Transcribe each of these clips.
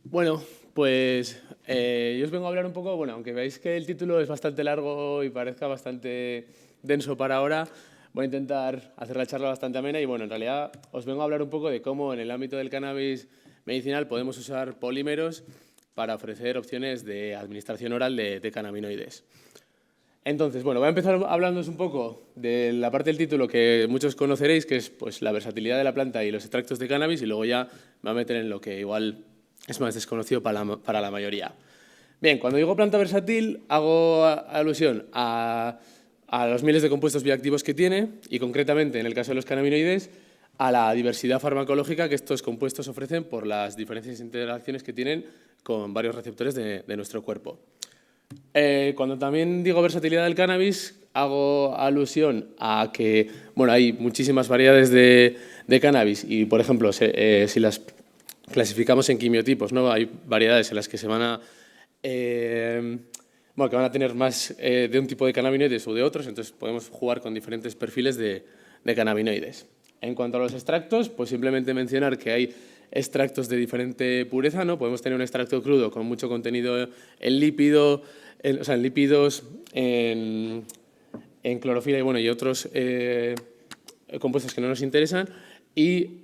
Bueno, pues yo os vengo a hablar un poco, bueno, aunque veáis que el título es bastante largo y parezca bastante denso para ahora, voy a intentar hacer la charla bastante amena y bueno, en realidad os vengo a hablar un poco de cómo en el ámbito del cannabis medicinal podemos usar polímeros para ofrecer opciones de administración oral de cannabinoides. Entonces, bueno, voy a empezar hablándoos un poco de la parte del título que muchos conoceréis, que es pues, la versatilidad de la planta y los extractos de cannabis, y luego ya me voy a meter en lo que igual es más desconocido para la mayoría. Bien, cuando digo planta versátil, hago alusión a los miles de compuestos bioactivos que tiene y concretamente, en el caso de los cannabinoides, a la diversidad farmacológica que estos compuestos ofrecen por las diferentes interacciones que tienen con varios receptores de nuestro cuerpo. Cuando también digo versatilidad del cannabis, hago alusión a que bueno, hay muchísimas variedades de cannabis y, por ejemplo, si las clasificamos en quimiotipos, ¿no? Hay variedades en las que se van a bueno, que van a tener más de un tipo de cannabinoides o de otros, entonces podemos jugar con diferentes perfiles de cannabinoides. En cuanto a los extractos, pues simplemente mencionar que hay extractos de diferente pureza, ¿no? Podemos tener un extracto crudo con mucho contenido en lípido, o sea, en lípidos, en clorofila y, bueno, y otros compuestos que no nos interesan. Y,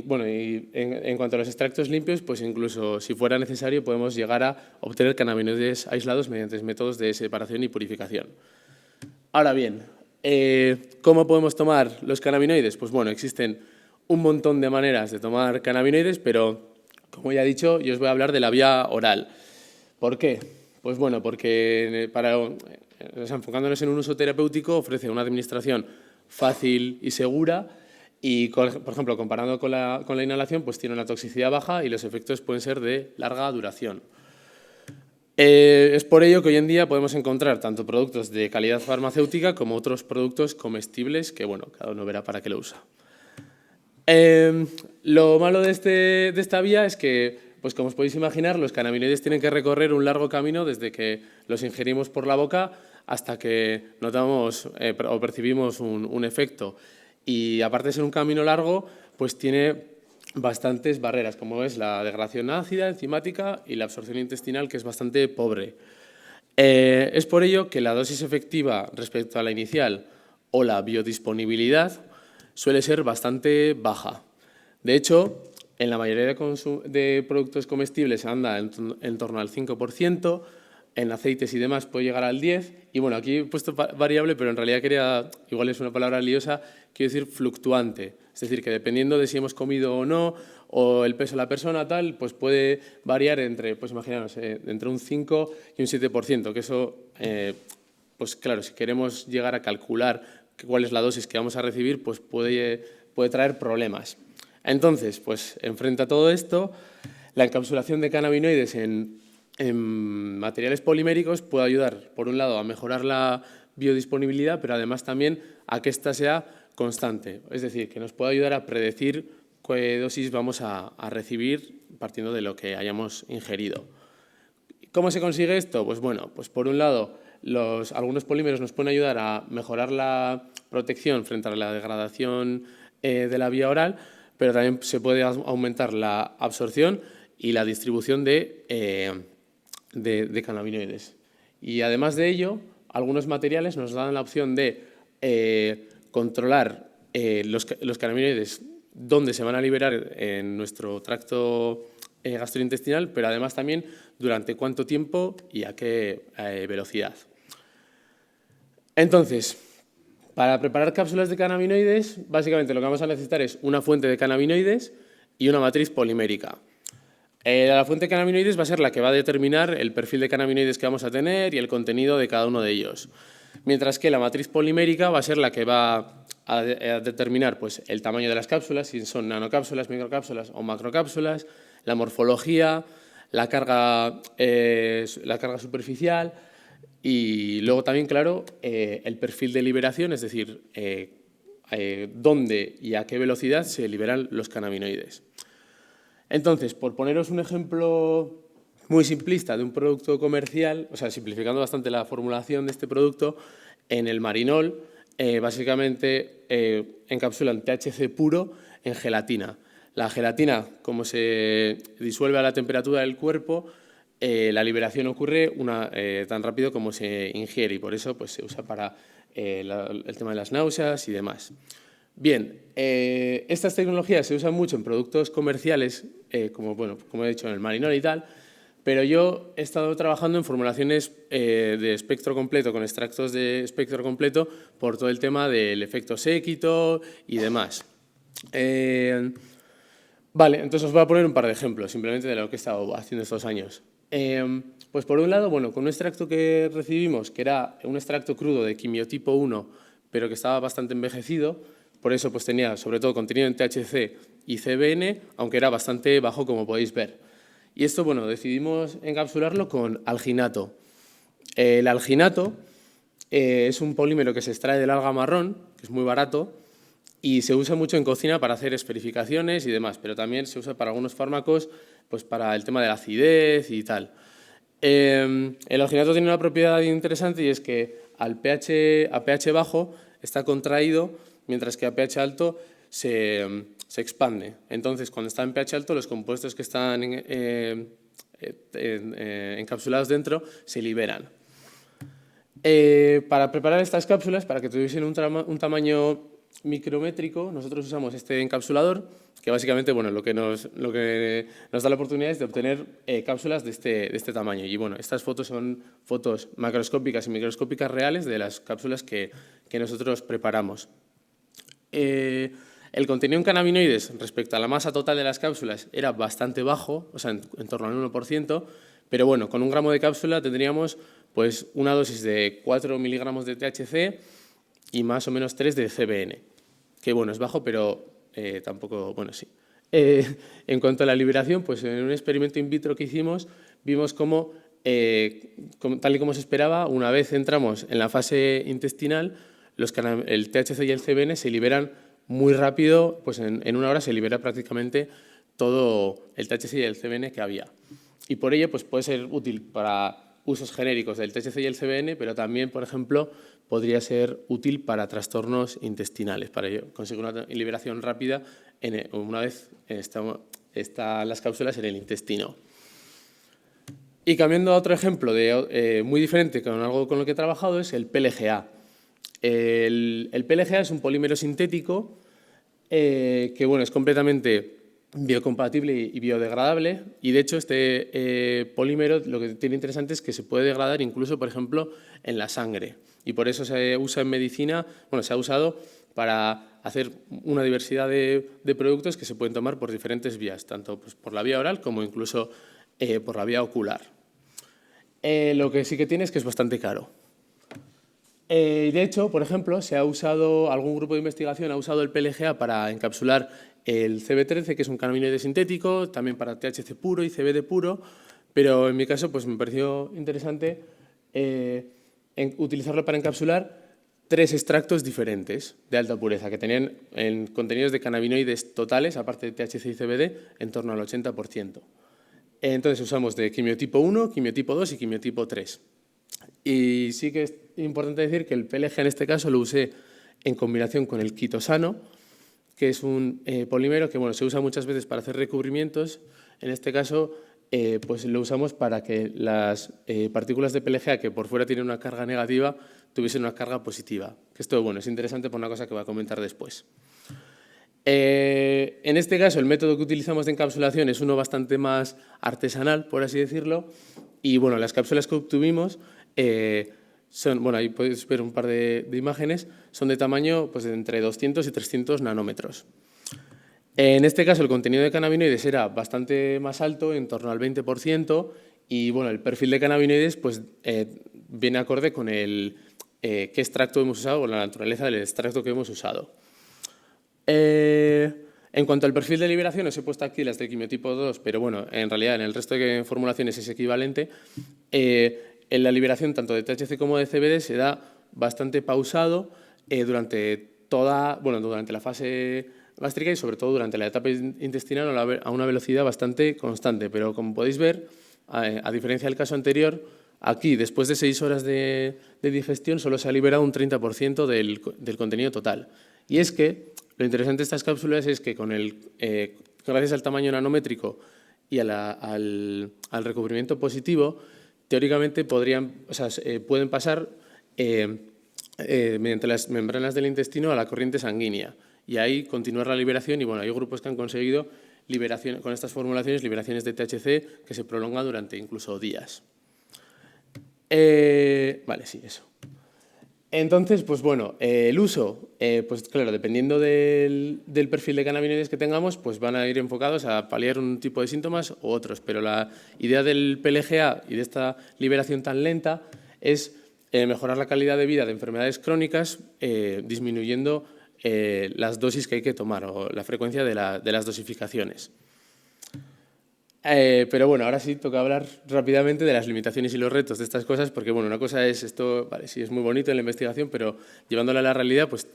bueno, y en cuanto a los extractos limpios, pues incluso si fuera necesario podemos llegar a obtener cannabinoides aislados mediante métodos de separación y purificación. Ahora bien, ¿cómo podemos tomar los cannabinoides? Pues bueno, existen un montón de maneras de tomar cannabinoides, pero como ya he dicho, yo os voy a hablar de la vía oral. ¿Por qué? Pues bueno, porque enfocándonos en un uso terapéutico ofrece una administración fácil y segura y, por ejemplo, comparando con la inhalación, pues tiene una toxicidad baja y los efectos pueden ser de larga duración. Es por ello que hoy en día podemos encontrar tanto productos de calidad farmacéutica como otros productos comestibles que, bueno, cada uno verá para qué lo usa. Lo malo de esta vía es que, pues como os podéis imaginar, los cannabinoides tienen que recorrer un largo camino desde que los ingerimos por la boca hasta que notamos o percibimos un efecto. Y aparte de ser un camino largo, pues tiene bastantes barreras, como es la degradación ácida, enzimática y la absorción intestinal, que es bastante pobre. Es por ello que la dosis efectiva respecto a la inicial o la biodisponibilidad suele ser bastante baja. De hecho, en la mayoría de productos comestibles anda en torno al 5%, en aceites y demás puede llegar al 10%, y bueno, aquí he puesto variable, pero en realidad igual es una palabra liosa, quiero decir fluctuante. Es decir, que dependiendo de si hemos comido o no, o el peso de la persona, tal, pues puede variar entre, pues imaginaros, entre un 5 y un 7%, que eso, pues claro, si queremos llegar a calcular cuál es la dosis que vamos a recibir, pues puede traer problemas. Entonces, pues enfrente a todo esto, la encapsulación de cannabinoides en materiales poliméricos puede ayudar, por un lado, a mejorar la biodisponibilidad, pero además también a que ésta sea constante. Es decir, que nos puede ayudar a predecir qué dosis vamos a recibir partiendo de lo que hayamos ingerido. ¿Cómo se consigue esto? Pues bueno, pues por un lado, algunos polímeros nos pueden ayudar a mejorar la protección frente a la degradación de la vía oral, pero también se puede aumentar la absorción y la distribución de cannabinoides. Y además de ello, algunos materiales nos dan la opción de controlar los cannabinoides, dónde se van a liberar en nuestro tracto gastrointestinal, pero además también durante cuánto tiempo y a qué velocidad. Entonces, para preparar cápsulas de cannabinoides, básicamente lo que vamos a necesitar es una fuente de cannabinoides y una matriz polimérica. La fuente de cannabinoides va a ser la que va a determinar el perfil de cannabinoides que vamos a tener y el contenido de cada uno de ellos. Mientras que la matriz polimérica va a ser la que va a determinar pues, el tamaño de las cápsulas, si son nanocápsulas, microcápsulas o macrocápsulas, la morfología, la carga superficial y luego también, claro, el perfil de liberación, es decir, dónde y a qué velocidad se liberan los cannabinoides. Entonces, por poneros un ejemplo muy simplista de un producto comercial, o sea, simplificando bastante la formulación de este producto, en el marinol básicamente encapsulan THC puro en gelatina. la gelatina, como se disuelve a la temperatura del cuerpo, la liberación ocurre tan rápido como se ingiere y por eso pues, se usa para el tema de las náuseas y demás. Bien, estas tecnologías se usan mucho en productos comerciales, como he dicho, en el marinol y tal, pero yo he estado trabajando en formulaciones de espectro completo, con extractos de espectro completo, por todo el tema del efecto séquito y demás. Vale, entonces os voy a poner un par de ejemplos, simplemente de lo que he estado haciendo estos años. Pues por un lado, con un extracto que recibimos, que era un extracto crudo de quimiotipo 1, pero que estaba bastante envejecido, por eso pues tenía sobre todo contenido en THC y CBN, aunque era bastante bajo como podéis ver. Y esto, decidimos encapsularlo con alginato. El alginato es un polímero que se extrae del alga marrón, que es muy barato, y se usa mucho en cocina para hacer esferificaciones y demás, pero también se usa para algunos fármacos, pues para el tema de la acidez y tal. El alginato tiene una propiedad interesante y es que a pH bajo está contraído, mientras que a pH alto se expande. Entonces, cuando está en pH alto, los compuestos que están encapsulados dentro se liberan. Para preparar estas cápsulas, para que tuviesen un tamaño micrométrico, nosotros usamos este encapsulador, que básicamente lo que nos da la oportunidad es de obtener cápsulas de este tamaño. Y estas fotos son fotos macroscópicas y microscópicas reales de las cápsulas que nosotros preparamos. El contenido en cannabinoides respecto a la masa total de las cápsulas era bastante bajo, o sea, en torno al 1%, pero con 1 gramo de cápsula tendríamos pues, una dosis de 4 miligramos de THC y más o menos 3 de CBN, que es bajo, pero tampoco, sí. En cuanto a la liberación, pues en un experimento in vitro que hicimos, vimos cómo, tal y como se esperaba, una vez entramos en la fase intestinal, el THC y el CBN se liberan muy rápido, pues en 1 hora se libera prácticamente todo el THC y el CBN que había. Y por ello pues puede ser útil para usos genéricos del THC y el CBN, pero también, por ejemplo, podría ser útil para trastornos intestinales, para conseguir una liberación rápida una vez están las cápsulas en el intestino. Y cambiando a otro ejemplo muy diferente con algo con lo que he trabajado, es el PLGA. El PLGA es un polímero sintético que es completamente biocompatible y biodegradable, y de hecho este polímero lo que tiene interesante es que se puede degradar incluso, por ejemplo, en la sangre, y por eso se usa en medicina, se ha usado para hacer una diversidad de productos que se pueden tomar por diferentes vías, tanto pues, por la vía oral como incluso por la vía ocular. Lo que sí que tiene es que es bastante caro. De hecho, por ejemplo, algún grupo de investigación ha usado el PLGA para encapsular el CB13, que es un cannabinoide sintético, también para THC puro y CBD puro, pero en mi caso pues, me pareció interesante utilizarlo para encapsular 3 extractos diferentes de alta pureza, que tenían contenidos de cannabinoides totales, aparte de THC y CBD, en torno al 80%. Entonces usamos de quimiotipo 1, quimiotipo 2 y quimiotipo 3. Y sí que es importante decir que el PLG en este caso lo usé en combinación con el quitosano, que es un polímero que se usa muchas veces para hacer recubrimientos. En este caso pues lo usamos para que las partículas de PLGA que por fuera tienen una carga negativa tuviesen una carga positiva. Que esto es interesante por una cosa que voy a comentar después. En este caso el método que utilizamos de encapsulación es uno bastante más artesanal, por así decirlo, y las cápsulas que obtuvimos son, ahí podéis ver un par de imágenes, son de tamaño pues, de entre 200 y 300 nanómetros. En este caso el contenido de cannabinoides era bastante más alto, en torno al 20%, y el perfil de cannabinoides pues, viene acorde con qué extracto hemos usado o la naturaleza del extracto que hemos usado. En cuanto al perfil de liberación, os he puesto aquí las de quimiotipo 2, pero en realidad en el resto de formulaciones es equivalente. En la liberación tanto de THC como de CBD se da bastante pausado durante la fase gástrica y sobre todo durante la etapa intestinal a una velocidad bastante constante. Pero como podéis ver, a diferencia del caso anterior, aquí después de 6 horas de digestión solo se ha liberado un 30% del contenido total. Y es que lo interesante de estas cápsulas es que con el gracias al tamaño nanométrico y al recubrimiento positivo, teóricamente pueden pasar mediante las membranas del intestino a la corriente sanguínea y ahí continuar la liberación. Y bueno, hay grupos que han conseguido liberación, con estas formulaciones, liberaciones de THC que se prolongan durante incluso días. Vale, sí, eso. Entonces, pues bueno, el uso, pues claro, dependiendo del perfil de cannabinoides que tengamos, pues van a ir enfocados a paliar un tipo de síntomas u otros. Pero la idea del PLGA y de esta liberación tan lenta es mejorar la calidad de vida de enfermedades crónicas, disminuyendo las dosis que hay que tomar o la frecuencia de las dosificaciones. Pero bueno, ahora sí toca hablar rápidamente de las limitaciones y los retos de estas cosas, porque bueno, una cosa es esto, vale, sí es muy bonito en la investigación, pero llevándola a la realidad, pues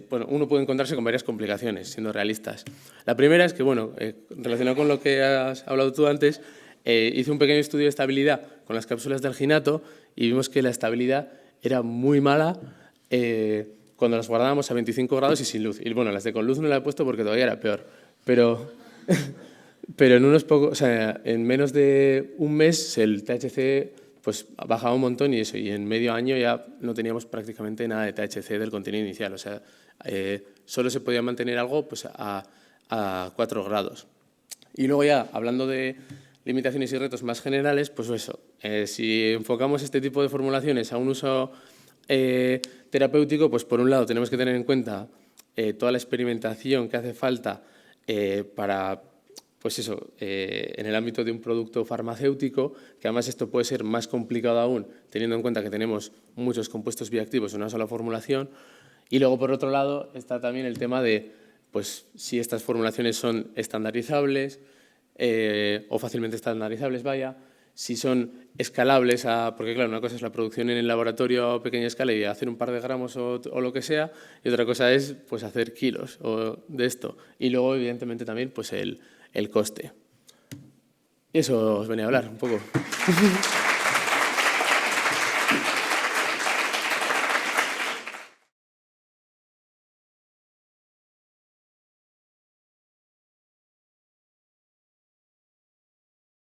bueno, uno puede encontrarse con varias complicaciones, siendo realistas. La primera es que, bueno, relacionado con lo que has hablado tú antes, hice un pequeño estudio de estabilidad con las cápsulas de alginato y vimos que la estabilidad era muy mala cuando las guardábamos a 25 grados y sin luz. Y bueno, las de con luz no las he puesto porque todavía era peor, pero en unos pocos, o sea, en menos de un mes el THC pues bajaba un montón y eso, y en medio año ya no teníamos prácticamente nada de THC del contenido inicial, o sea, solo se podía mantener algo pues a 4 grados. Y luego ya, hablando de limitaciones y retos más generales, pues eso, si enfocamos este tipo de formulaciones a un uso terapéutico, pues por un lado tenemos que tener en cuenta toda la experimentación que hace falta para, pues eso, en el ámbito de un producto farmacéutico, que además esto puede ser más complicado aún, teniendo en cuenta que tenemos muchos compuestos bioactivos en una sola formulación. Y luego, por otro lado, está también el tema de pues, si estas formulaciones son estandarizables o fácilmente estandarizables, vaya, si son escalables, porque claro, una cosa es la producción en el laboratorio a pequeña escala y hacer un par de gramos o lo que sea, y otra cosa es pues, hacer kilos de esto. Y luego, evidentemente, también pues, el coste. Y eso os venía a hablar un poco.